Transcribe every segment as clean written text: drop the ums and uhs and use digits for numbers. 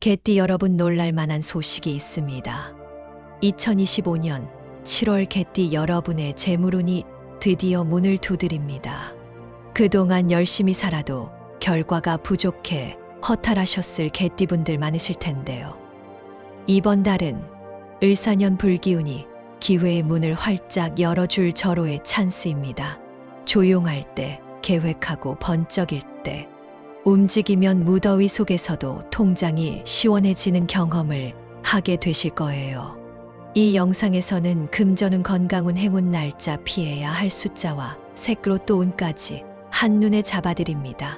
개띠 여러분, 놀랄만한 소식이 있습니다. 2025년 7월 개띠 여러분의 재물운이 드디어 문을 두드립니다. 그동안 열심히 살아도 결과가 부족해 허탈하셨을 개띠분들 많으실 텐데요. 이번 달은 을사년 불기운이 기회의 문을 활짝 열어줄 절호의 찬스입니다. 조용할 때, 계획하고 번쩍일 때, 움직이면 무더위 속에서도 통장이 시원해지는 경험을 하게 되실 거예요. 이 영상에서는 금전운, 건강운, 행운 날짜, 피해야 할 숫자와 색으로 또 운까지 한눈에 잡아드립니다.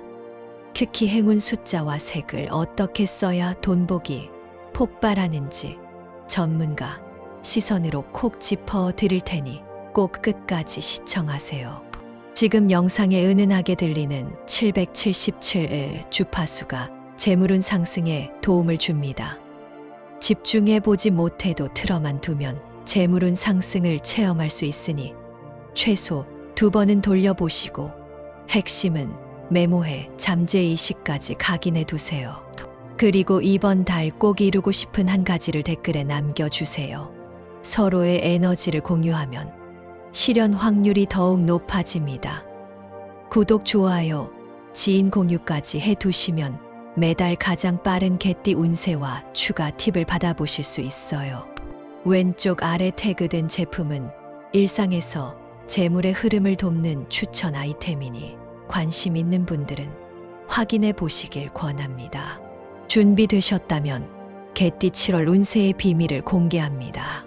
특히 행운 숫자와 색을 어떻게 써야 돈복이 폭발하는지 전문가 시선으로 콕 짚어 드릴 테니 꼭 끝까지 시청하세요. 지금 영상에 은은하게 들리는 777의 주파수가 재물운 상승에 도움을 줍니다. 집중해 보지 못해도 틀어만 두면 재물운 상승을 체험할 수 있으니 최소 2번은 돌려보시고 핵심은 메모해 잠재의식까지 각인해 두세요. 그리고 이번 달 꼭 이루고 싶은 한 가지를 댓글에 남겨주세요. 서로의 에너지를 공유하면 실현 확률이 더욱 높아집니다. 구독, 좋아요, 지인 공유까지 해두시면 매달 가장 빠른 개띠 운세와 추가 팁을 받아보실 수 있어요. 왼쪽 아래 태그된 제품은 일상에서 재물의 흐름을 돕는 추천 아이템이니 관심 있는 분들은 확인해 보시길 권합니다. 준비되셨다면 개띠 7월 운세의 비밀을 공개합니다.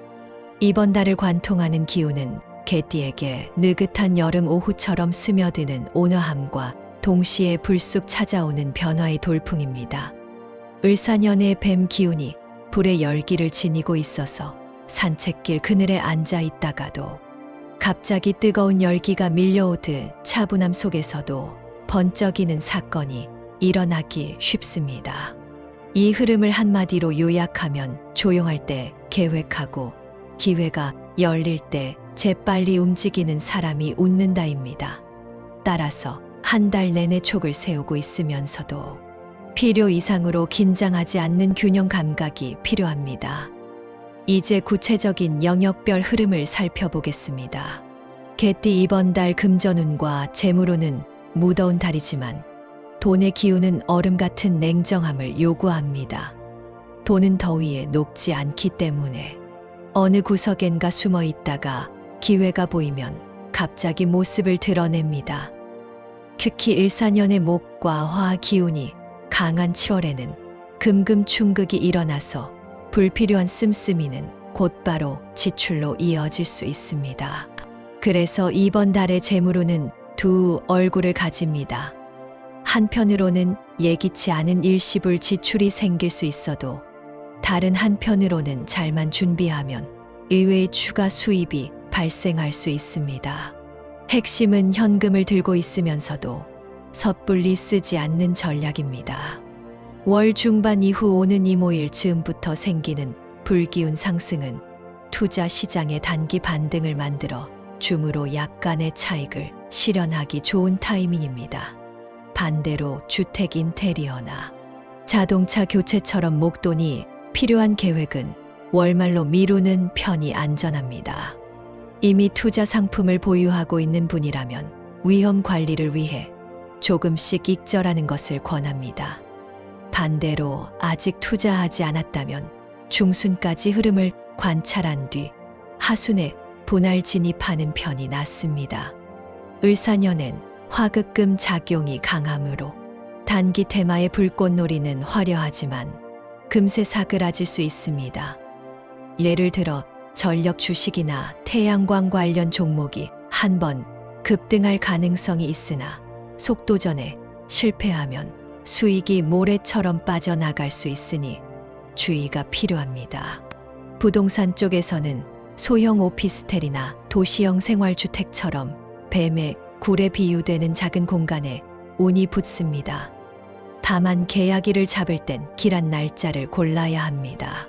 이번 달을 관통하는 기운은 개띠에게 느긋한 여름 오후처럼 스며드는 온화함과 동시에 불쑥 찾아오는 변화의 돌풍입니다. 을사년의 뱀 기운이 불의 열기를 지니고 있어서 산책길 그늘에 앉아 있다가도 갑자기 뜨거운 열기가 밀려오듯 차분함 속에서도 번쩍이는 사건이 일어나기 쉽습니다. 이 흐름을 한마디로 요약하면 조용할 때 계획하고 기회가 열릴 때 재빨리 움직이는 사람이 웃는다입니다. 따라서 한 달 내내 촉을 세우고 있으면서도 필요 이상으로 긴장하지 않는 균형 감각이 필요합니다. 이제 구체적인 영역별 흐름을 살펴보겠습니다. 개띠 이번 달 금전운과 재물운은 무더운 달이지만 돈의 기운은 얼음 같은 냉정함을 요구합니다. 돈은 더위에 녹지 않기 때문에 어느 구석엔가 숨어 있다가 기회가 보이면 갑자기 모습을 드러냅니다. 특히 일사년의 목과 화 기운이 강한 7월에는 금금충극이 일어나서 불필요한 씀씀이는 곧바로 지출로 이어질 수 있습니다. 그래서 이번 달의 재물운은 두 얼굴을 가집니다. 한편으로는 예기치 않은 일시불 지출이 생길 수 있어도 다른 한편으로는 잘만 준비하면 의외의 추가 수입이 발생할 수 있습니다. 핵심은 현금을 들고 있으면서도 섣불리 쓰지 않는 전략입니다. 월 중반 이후 오는 이모일 즈음부터 생기는 불기운 상승은 투자 시장의 단기 반등을 만들어 줌으로 약간의 차익을 실현하기 좋은 타이밍입니다. 반대로 주택 인테리어나 자동차 교체처럼 목돈이 필요한 계획은 월말로 미루는 편이 안전합니다. 이미 투자 상품을 보유하고 있는 분이라면 위험 관리를 위해 조금씩 익절하는 것을 권합니다. 반대로 아직 투자하지 않았다면 중순까지 흐름을 관찰한 뒤 하순에 분할 진입하는 편이 낫습니다. 을사년엔 화극금 작용이 강하므로 단기 테마의 불꽃놀이는 화려하지만 금세 사그라질 수 있습니다. 예를 들어 전력 주식이나 태양광 관련 종목이 한번 급등할 가능성이 있으나 속도전에 실패하면 수익이 모래처럼 빠져나갈 수 있으니 주의가 필요합니다. 부동산 쪽에서는 소형 오피스텔이나 도시형 생활주택처럼 뱀의 굴에 비유되는 작은 공간에 운이 붙습니다. 다만 계약일을 잡을 땐 길한 날짜를 골라야 합니다.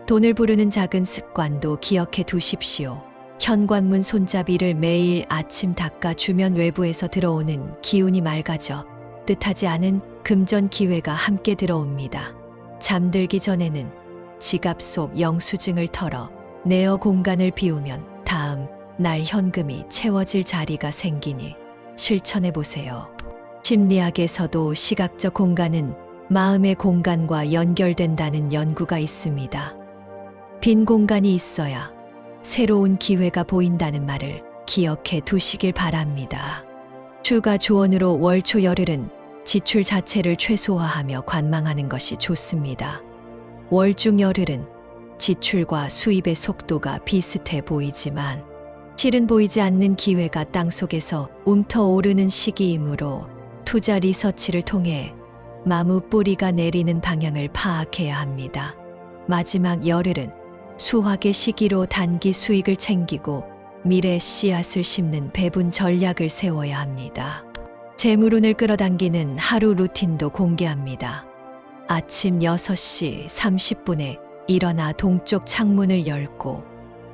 돈을 부르는 작은 습관도 기억해 두십시오. 현관문 손잡이를 매일 아침 닦아주면 외부에서 들어오는 기운이 맑아져 뜻하지 않은 금전 기회가 함께 들어옵니다. 잠들기 전에는 지갑 속 영수증을 털어 내어 공간을 비우면 다음 날 현금이 채워질 자리가 생기니 실천해 보세요. 심리학에서도 시각적 공간은 마음의 공간과 연결된다는 연구가 있습니다. 빈 공간이 있어야 새로운 기회가 보인다는 말을 기억해 두시길 바랍니다. 추가 조언으로 월초 열흘은 지출 자체를 최소화하며 관망하는 것이 좋습니다. 월중 열흘은 지출과 수입의 속도가 비슷해 보이지만 실은 보이지 않는 기회가 땅속에서 움터오르는 시기이므로 투자 리서치를 통해 나무 뿌리가 내리는 방향을 파악해야 합니다. 마지막 열흘은 수확의 시기로 단기 수익을 챙기고 미래 씨앗을 심는 배분 전략을 세워야 합니다. 재물운을 끌어당기는 하루 루틴도 공개합니다. 아침 6시 30분에 일어나 동쪽 창문을 열고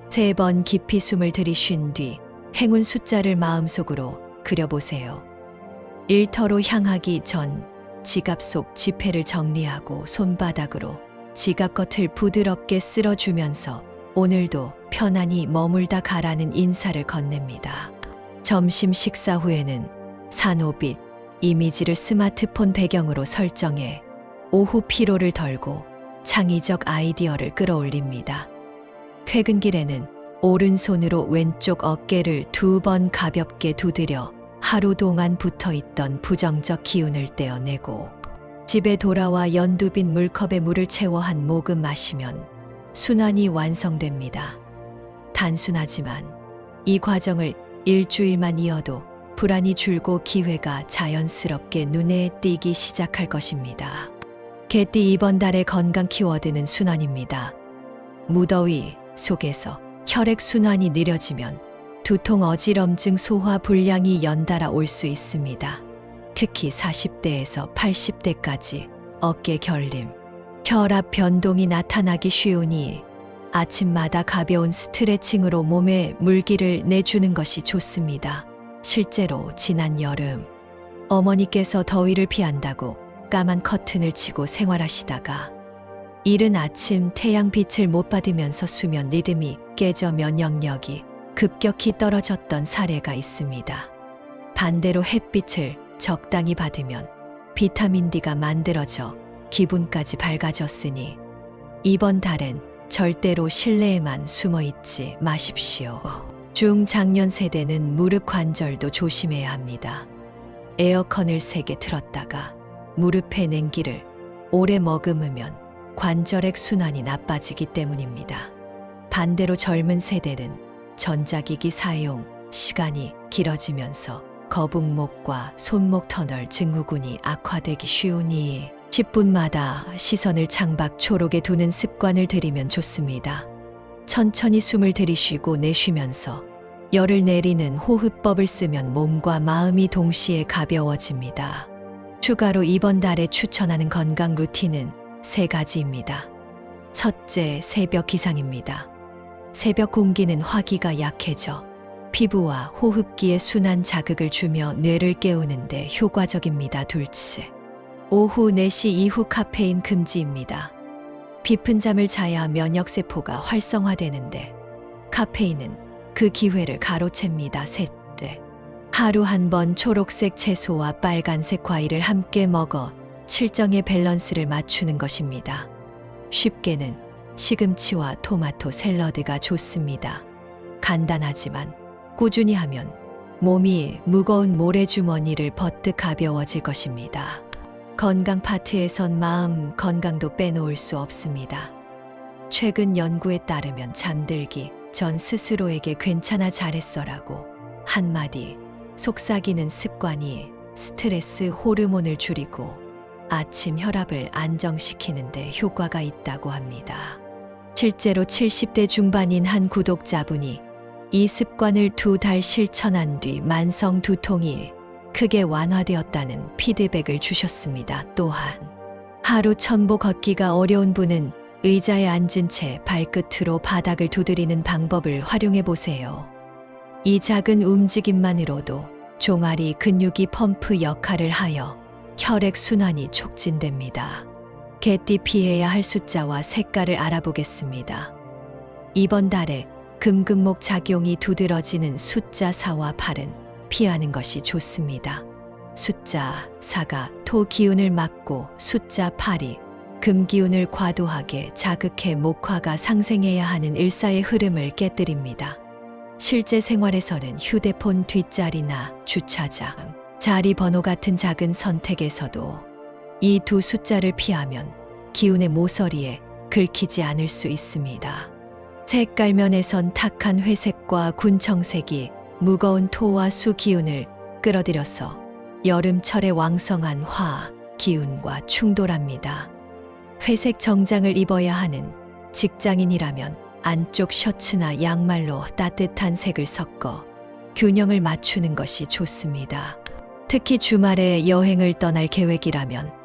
3번 깊이 숨을 들이쉰 뒤 행운 숫자를 마음속으로 그려보세요. 일터로 향하기 전 지갑 속 지폐를 정리하고 손바닥으로 지갑 겉을 부드럽게 쓸어주면서 오늘도 편안히 머물다 가라는 인사를 건넵니다. 점심 식사 후에는 산호빛 이미지를 스마트폰 배경으로 설정해 오후 피로를 덜고 창의적 아이디어를 끌어올립니다. 퇴근길에는 오른손으로 왼쪽 어깨를 2번 가볍게 두드려 하루 동안 붙어있던 부정적 기운을 떼어내고 집에 돌아와 연두빛 물컵에 물을 채워 한 모금 마시면 순환이 완성됩니다. 단순하지만 이 과정을 일주일만 이어도 불안이 줄고 기회가 자연스럽게 눈에 띄기 시작할 것입니다. 개띠 이번 달의 건강 키워드는 순환입니다. 무더위 속에서 혈액 순환이 느려지면 두통, 어지럼증, 소화 불량이 연달아 올 수 있습니다. 특히 40대에서 80대까지 어깨 결림, 혈압 변동이 나타나기 쉬우니 아침마다 가벼운 스트레칭으로 몸에 물기를 내주는 것이 좋습니다. 실제로 지난 여름 어머니께서 더위를 피한다고 까만 커튼을 치고 생활하시다가 이른 아침 태양빛을 못 받으면서 수면 리듬이 깨져 면역력이 급격히 떨어졌던 사례가 있습니다. 반대로 햇빛을 적당히 받으면 비타민 D가 만들어져 기분까지 밝아졌으니 이번 달엔 절대로 실내에만 숨어 있지 마십시오. 중장년 세대는 무릎 관절도 조심해야 합니다. 에어컨을 세게 틀었다가 무릎에 냉기를 오래 머금으면 관절액 순환이 나빠지기 때문입니다. 반대로 젊은 세대는 전자기기 사용 시간이 길어지면서 거북목과 손목 터널 증후군이 악화되기 쉬우니 10분마다 시선을 창밖 초록에 두는 습관을 들이면 좋습니다. 천천히 숨을 들이쉬고 내쉬면서 열을 내리는 호흡법을 쓰면 몸과 마음이 동시에 가벼워집니다. 추가로 이번 달에 추천하는 건강 루틴은 3가지입니다. 첫째, 새벽 기상입니다. 새벽 공기는 화기가 약해져 피부와 호흡기에 순환 자극을 주며 뇌를 깨우는데 효과적입니다. 둘째, 오후 4시 이후 카페인 금지입니다. 깊은 잠을 자야 면역세포가 활성화되는데 카페인은 그 기회를 가로챕니다. 셋째, 하루 한 번 초록색 채소와 빨간색 과일을 함께 먹어 칠정의 밸런스를 맞추는 것입니다. 쉽게는 시금치와 토마토 샐러드가 좋습니다. 간단하지만 꾸준히 하면 몸이 무거운 모래주머니를 버뜩 가벼워질 것입니다. 건강 파트에선 마음 건강도 빼놓을 수 없습니다. 최근 연구에 따르면 잠들기 전 스스로에게 괜찮아 잘했어라고 한마디 속삭이는 습관이 스트레스 호르몬을 줄이고 아침 혈압을 안정시키는 데 효과가 있다고 합니다. 실제로 70대 중반인 한 구독자분이 이 습관을 2달 실천한 뒤 만성 두통이 크게 완화되었다는 피드백을 주셨습니다. 또한 하루 천보 걷기가 어려운 분은 의자에 앉은 채 발끝으로 바닥을 두드리는 방법을 활용해 보세요. 이 작은 움직임만으로도 종아리 근육이 펌프 역할을 하여 혈액 순환이 촉진됩니다. 개띠 피해야 할 숫자와 색깔을 알아보겠습니다. 이번 달에 금극목 작용이 두드러지는 숫자 4와 8은 피하는 것이 좋습니다. 숫자 4가 토 기운을 막고 숫자 8이 금 기운을 과도하게 자극해 목화가 상생해야 하는 일사의 흐름을 깨뜨립니다. 실제 생활에서는 휴대폰 뒷자리나 주차장, 자리 번호 같은 작은 선택에서도 이 두 숫자를 피하면 기운의 모서리에 긁히지 않을 수 있습니다. 색깔 면에선 탁한 회색과 군청색이 무거운 토와 수 기운을 끌어들여서 여름철의 왕성한 화 기운과 충돌합니다. 회색 정장을 입어야 하는 직장인이라면 안쪽 셔츠나 양말로 따뜻한 색을 섞어 균형을 맞추는 것이 좋습니다. 특히 주말에 여행을 떠날 계획이라면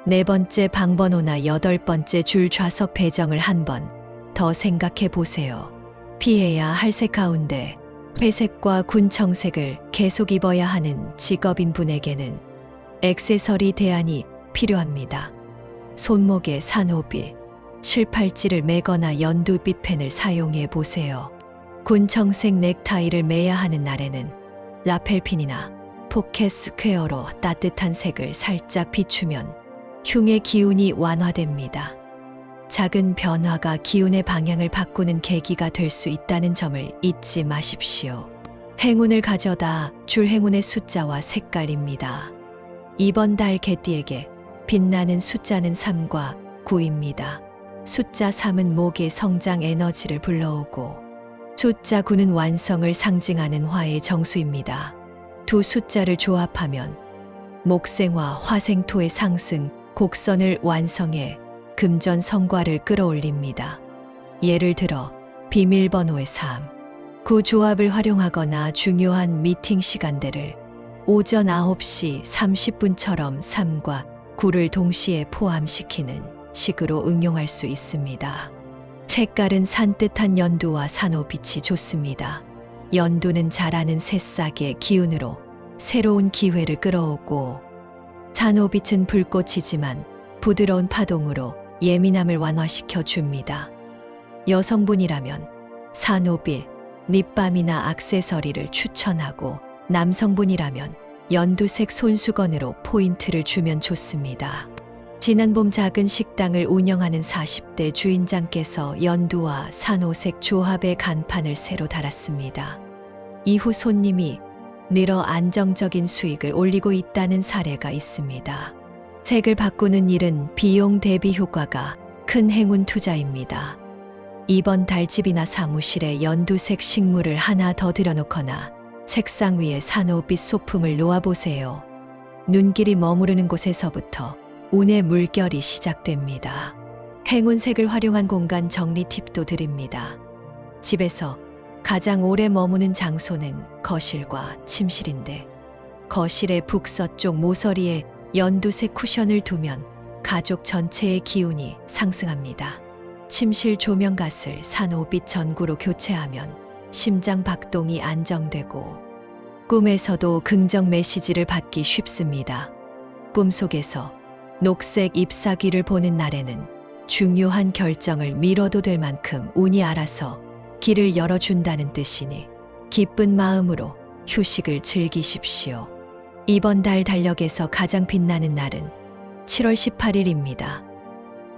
4번째 방번호나 8번째 줄 좌석 배정을 한 번 더 생각해 보세요. 피해야 할 색 가운데 회색과 군청색을 계속 입어야 하는 직업인 분에게는 액세서리 대안이 필요합니다. 손목에 산호비, 실팔찌를 매거나 연두빛 펜을 사용해 보세요. 군청색 넥타이를 매야 하는 날에는 라펠핀이나 포켓 스퀘어로 따뜻한 색을 살짝 비추면 흉의 기운이 완화됩니다. 작은 변화가 기운의 방향을 바꾸는 계기가 될 수 있다는 점을 잊지 마십시오. 행운을 가져다 줄 행운의 숫자와 색깔입니다. 이번 달 개띠에게 빛나는 숫자는 3과 9입니다. 숫자 3은 목의 성장 에너지를 불러오고 숫자 9는 완성을 상징하는 화의 정수입니다. 두 숫자를 조합하면 목생화, 화생토의 상승, 곡선을 완성해 금전 성과를 끌어올립니다. 예를 들어 비밀번호의 3, 9 조합을 활용하거나 중요한 미팅 시간대를 오전 9시 30분처럼 3과 9를 동시에 포함시키는 식으로 응용할 수 있습니다. 색깔은 산뜻한 연두와 산호빛이 좋습니다. 연두는 자라는 새싹의 기운으로 새로운 기회를 끌어오고 산호빛은 불꽃이지만 부드러운 파동으로 예민함을 완화시켜 줍니다. 여성분이라면 산호빛, 립밤이나 액세서리를 추천하고 남성분이라면 연두색 손수건으로 포인트를 주면 좋습니다. 지난 봄 작은 식당을 운영하는 40대 주인장께서 연두와 산호색 조합의 간판을 새로 달았습니다. 이후 손님이 늘어 안정적인 수익을 올리고 있다는 사례가 있습니다. 색을 바꾸는 일은 비용 대비 효과가 큰 행운 투자입니다. 이번 달 집이나 사무실에 연두색 식물을 하나 더 들여놓거나 책상 위에 산호빛 소품을 놓아보세요. 눈길이 머무르는 곳에서부터 운의 물결이 시작됩니다. 행운색을 활용한 공간 정리 팁도 드립니다. 집에서 가장 오래 머무는 장소는 거실과 침실인데 거실의 북서쪽 모서리에 연두색 쿠션을 두면 가족 전체의 기운이 상승합니다. 침실 조명갓을 산호빛 전구로 교체하면 심장 박동이 안정되고 꿈에서도 긍정 메시지를 받기 쉽습니다. 꿈속에서 녹색 잎사귀를 보는 날에는 중요한 결정을 미뤄도 될 만큼 운이 알아서 길을 열어준다는 뜻이니 기쁜 마음으로 휴식을 즐기십시오. 이번 달 달력에서 가장 빛나는 날은 7월 18일입니다.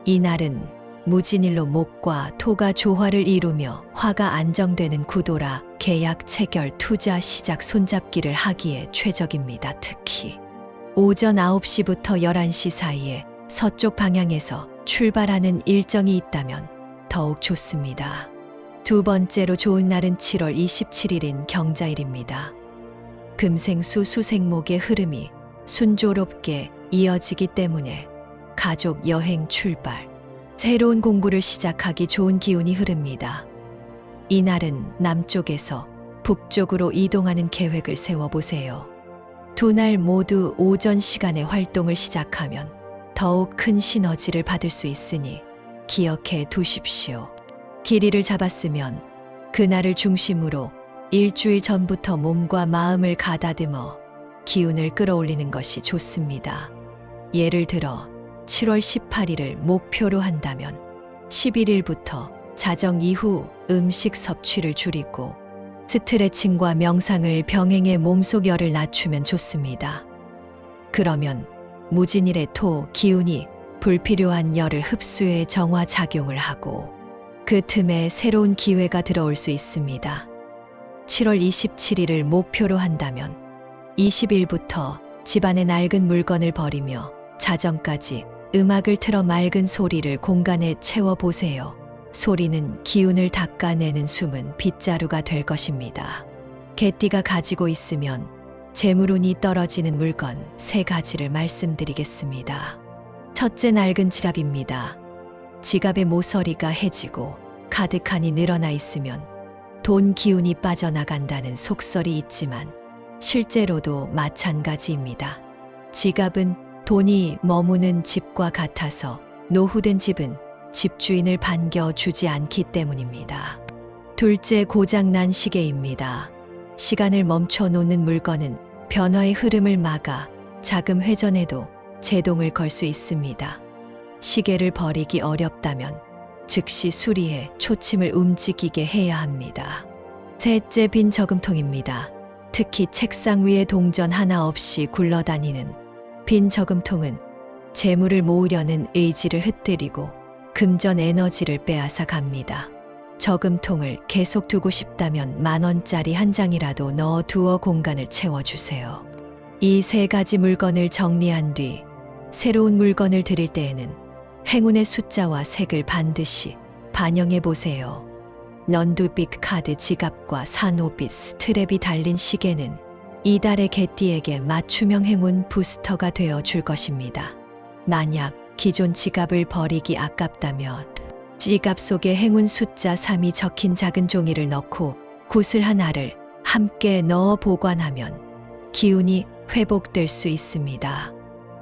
이 날은 무진일로 목과 토가 조화를 이루며 화가 안정되는 구도라 계약 체결, 투자 시작, 손잡기를 하기에 최적입니다. 특히 오전 9시부터 11시 사이에 서쪽 방향에서 출발하는 일정이 있다면 더욱 좋습니다. 두 번째로 좋은 날은 7월 27일인 경자일입니다. 금생수 수생목의 흐름이 순조롭게 이어지기 때문에 가족 여행 출발, 새로운 공부를 시작하기 좋은 기운이 흐릅니다. 이날은 남쪽에서 북쪽으로 이동하는 계획을 세워보세요. 두 날 모두 오전 시간에 활동을 시작하면 더욱 큰 시너지를 받을 수 있으니 기억해 두십시오. 길이를 잡았으면 그날을 중심으로 일주일 전부터 몸과 마음을 가다듬어 기운을 끌어올리는 것이 좋습니다. 예를 들어 7월 18일을 목표로 한다면 11일부터 자정 이후 음식 섭취를 줄이고 스트레칭과 명상을 병행해 몸속 열을 낮추면 좋습니다. 그러면 무진일의 토 기운이 불필요한 열을 흡수해 정화 작용을 하고 그 틈에 새로운 기회가 들어올 수 있습니다. 7월 27일을 목표로 한다면 20일부터 집안의 낡은 물건을 버리며 자정까지 음악을 틀어 맑은 소리를 공간에 채워보세요. 소리는 기운을 닦아내는 숨은 빗자루가 될 것입니다. 개띠가 가지고 있으면 재물운이 떨어지는 물건 3가지를 말씀드리겠습니다. 첫째, 낡은 지갑입니다. 지갑의 모서리가 해지고 가득하니 늘어나 있으면 돈 기운이 빠져나간다는 속설이 있지만 실제로도 마찬가지입니다. 지갑은 돈이 머무는 집과 같아서 노후된 집은 집주인을 반겨주지 않기 때문입니다. 둘째, 고장난 시계입니다. 시간을 멈춰 놓는 물건은 변화의 흐름을 막아 자금 회전에도 제동을 걸 수 있습니다. 시계를 버리기 어렵다면 즉시 수리해 초침을 움직이게 해야 합니다. 셋째, 빈 저금통입니다. 특히 책상 위에 동전 하나 없이 굴러다니는 빈 저금통은 재물을 모으려는 의지를 흩뜨리고 금전 에너지를 빼앗아 갑니다. 저금통을 계속 두고 싶다면 10,000원짜리 한 장이라도 넣어 두어 공간을 채워주세요. 이 3가지 물건을 정리한 뒤 새로운 물건을 드릴 때에는 행운의 숫자와 색을 반드시 반영해 보세요. 넌두빛 카드 지갑과 산호빛 스트랩이 달린 시계는 이달의 개띠에게 맞춤형 행운 부스터가 되어 줄 것입니다. 만약 기존 지갑을 버리기 아깝다면 지갑 속에 행운 숫자 3이 적힌 작은 종이를 넣고 구슬 하나를 함께 넣어 보관하면 기운이 회복될 수 있습니다.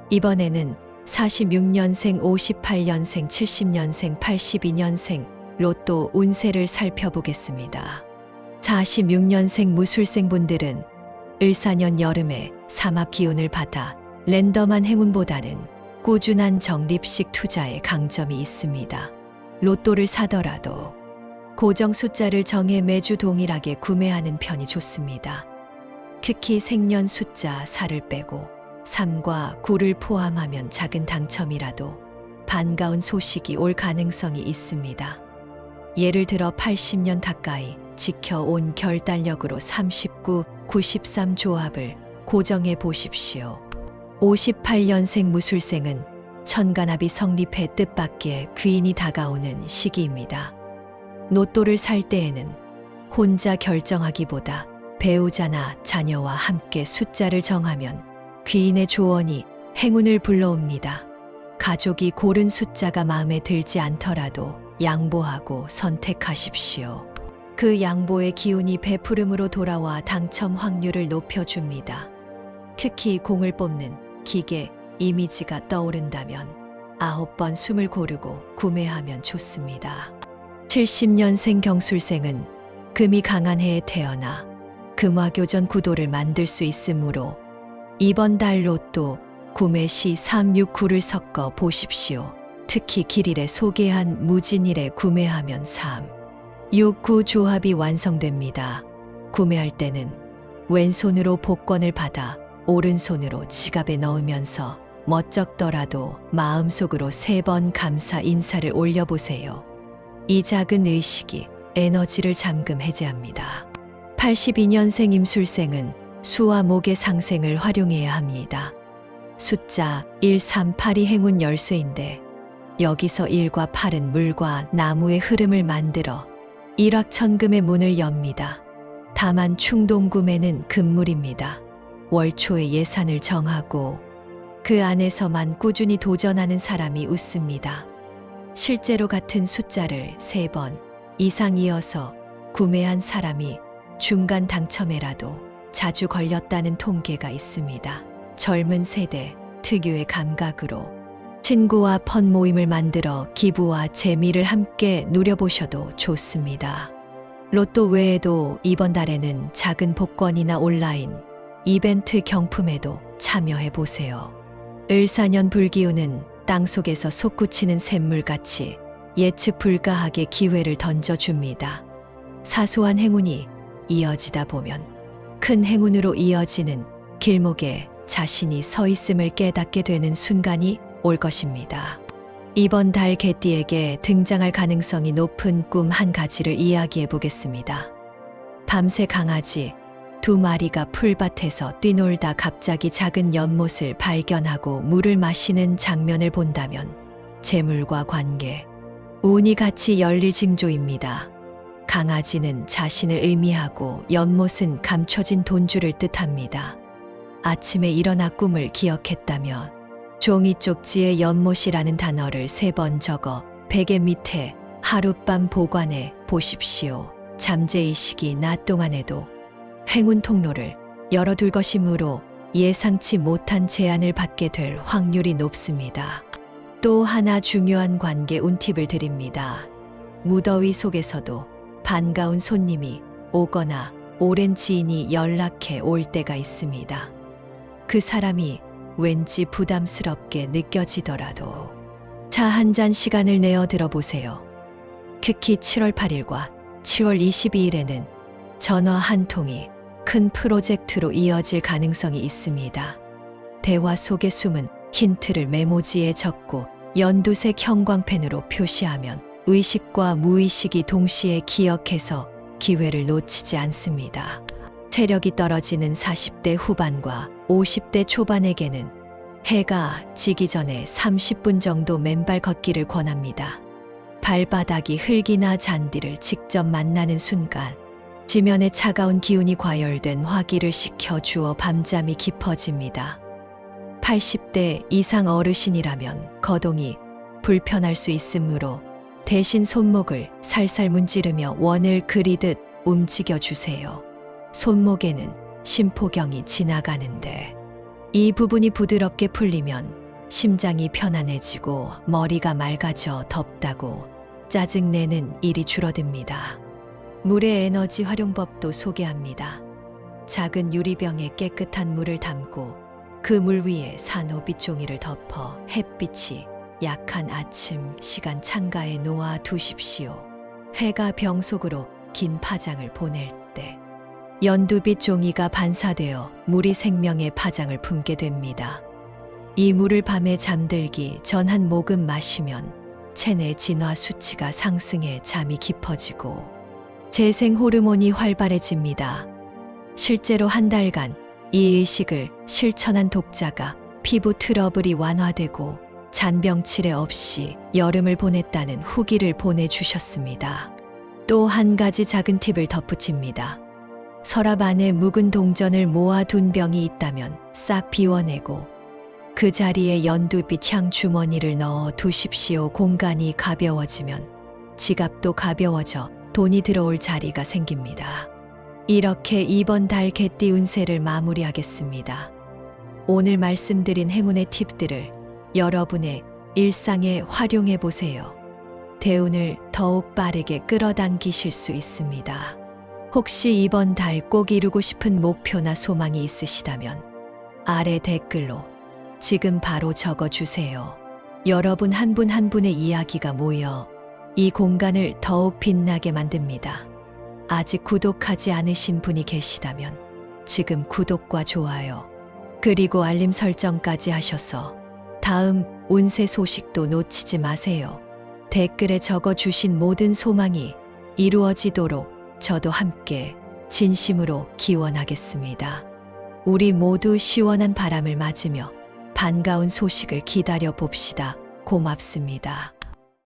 이번에는 46년생, 58년생, 70년생, 82년생 로또 운세를 살펴보겠습니다. 46년생 무술생 분들은 을사년 여름에 삼합 기운을 받아 랜덤한 행운보다는 꾸준한 적립식 투자에 강점이 있습니다. 로또를 사더라도 고정 숫자를 정해 매주 동일하게 구매하는 편이 좋습니다. 특히 생년 숫자 4를 빼고 3과 9를 포함하면 작은 당첨이라도 반가운 소식이 올 가능성이 있습니다. 예를 들어 80년 가까이 지켜온 결단력으로 39, 93 조합을 고정해 보십시오. 58년생 무술생은 천간합이 성립해 뜻밖의 귀인이 다가오는 시기입니다. 로또를 살 때에는 혼자 결정하기보다 배우자나 자녀와 함께 숫자를 정하면 귀인의 조언이 행운을 불러옵니다. 가족이 고른 숫자가 마음에 들지 않더라도 양보하고 선택하십시오. 그 양보의 기운이 베푸름으로 돌아와 당첨 확률을 높여줍니다. 특히 공을 뽑는 기계 이미지가 떠오른다면 9번 숨을 고르고 구매하면 좋습니다. 70년생 경술생은 금이 강한 해에 태어나 금화교전 구도를 만들 수 있으므로 이번 달 로또 구매 시 3, 6, 9를 섞어 보십시오. 특히 길일에 소개한 무진일에 구매하면 3, 6, 9 조합이 완성됩니다. 구매할 때는 왼손으로 복권을 받아 오른손으로 지갑에 넣으면서 멋쩍더라도 마음속으로 3번 감사 인사를 올려보세요. 이 작은 의식이 에너지를 잠금 해제합니다. 82년생 임술생은 수와 목의 상생을 활용해야 합니다. 숫자 1, 3, 8이 행운 열쇠인데 여기서 1과 8은 물과 나무의 흐름을 만들어 일확천금의 문을 엽니다. 다만 충동구매는 금물입니다. 월초에 예산을 정하고 그 안에서만 꾸준히 도전하는 사람이 웃습니다. 실제로 같은 숫자를 3번 이상 이어서 구매한 사람이 중간 당첨에라도 자주 걸렸다는 통계가 있습니다. 젊은 세대 특유의 감각으로 친구와 펀 모임을 만들어 기부와 재미를 함께 누려보셔도 좋습니다. 로또 외에도 이번 달에는 작은 복권이나 온라인 이벤트 경품에도 참여해 보세요. 을사년 불기운은 땅속에서 솟구치는 샘물같이 예측 불가하게 기회를 던져줍니다. 사소한 행운이 이어지다 보면 큰 행운으로 이어지는 길목에 자신이 서 있음을 깨닫게 되는 순간이 올 것입니다. 이번 달 개띠에게 등장할 가능성이 높은 꿈 한 가지를 이야기해 보겠습니다. 밤새 강아지 2마리가 풀밭에서 뛰놀다 갑자기 작은 연못을 발견하고 물을 마시는 장면을 본다면 재물과 관계, 운이 같이 열릴 징조입니다. 강아지는 자신을 의미하고 연못은 감춰진 돈줄을 뜻합니다. 아침에 일어나 꿈을 기억했다며 종이 쪽지에 연못이라는 단어를 3번 적어 베개 밑에 하룻밤 보관해 보십시오. 잠재의식이 낮 동안에도 행운 통로를 열어둘 것이므로 예상치 못한 제안을 받게 될 확률이 높습니다. 또 하나 중요한 관계 운팁을 드립니다. 무더위 속에서도 반가운 손님이 오거나 오랜 지인이 연락해 올 때가 있습니다. 그 사람이 왠지 부담스럽게 느껴지더라도 차 한 잔 시간을 내어 들어보세요. 특히 7월 8일과 7월 22일에는 전화 한 통이 큰 프로젝트로 이어질 가능성이 있습니다. 대화 속의 숨은 힌트를 메모지에 적고 연두색 형광펜으로 표시하면 의식과 무의식이 동시에 기억해서 기회를 놓치지 않습니다. 체력이 떨어지는 40대 후반과 50대 초반에게는 해가 지기 전에 30분 정도 맨발 걷기를 권합니다. 발바닥이 흙이나 잔디를 직접 만나는 순간 지면에 차가운 기운이 과열된 화기를 식혀주어 밤잠이 깊어집니다. 80대 이상 어르신이라면 거동이 불편할 수 있으므로 대신 손목을 살살 문지르며 원을 그리듯 움직여주세요. 손목에는 심포경이 지나가는데 이 부분이 부드럽게 풀리면 심장이 편안해지고 머리가 맑아져 덥다고 짜증내는 일이 줄어듭니다. 물의 에너지 활용법도 소개합니다. 작은 유리병에 깨끗한 물을 담고 그 물 위에 산호빛 종이를 덮어 햇빛이 약한 아침 시간 창가에 놓아 두십시오. 해가 병 속으로 긴 파장을 보낼 때 연두빛 종이가 반사되어 물이 생명의 파장을 품게 됩니다. 이 물을 밤에 잠들기 전 한 모금 마시면 체내 진화 수치가 상승해 잠이 깊어지고 재생 호르몬이 활발해집니다. 실제로 한 달간 이 의식을 실천한 독자가 피부 트러블이 완화되고 잔병 치레 없이 여름을 보냈다는 후기를 보내주셨습니다. 또 한 가지 작은 팁을 덧붙입니다. 서랍 안에 묵은 동전을 모아둔 병이 있다면 싹 비워내고 그 자리에 연두빛 향 주머니를 넣어 두십시오. 공간이 가벼워지면 지갑도 가벼워져 돈이 들어올 자리가 생깁니다. 이렇게 이번 달 개띠 운세를 마무리하겠습니다. 오늘 말씀드린 행운의 팁들을 여러분의 일상에 활용해 보세요. 대운을 더욱 빠르게 끌어당기실 수 있습니다. 혹시 이번 달 꼭 이루고 싶은 목표나 소망이 있으시다면 아래 댓글로 지금 바로 적어주세요. 여러분 한 분 한 분의 이야기가 모여 이 공간을 더욱 빛나게 만듭니다. 아직 구독하지 않으신 분이 계시다면 지금 구독과 좋아요 그리고 알림 설정까지 하셔서 다음 운세 소식도 놓치지 마세요. 댓글에 적어주신 모든 소망이 이루어지도록 저도 함께 진심으로 기원하겠습니다. 우리 모두 시원한 바람을 맞으며 반가운 소식을 기다려 봅시다. 고맙습니다.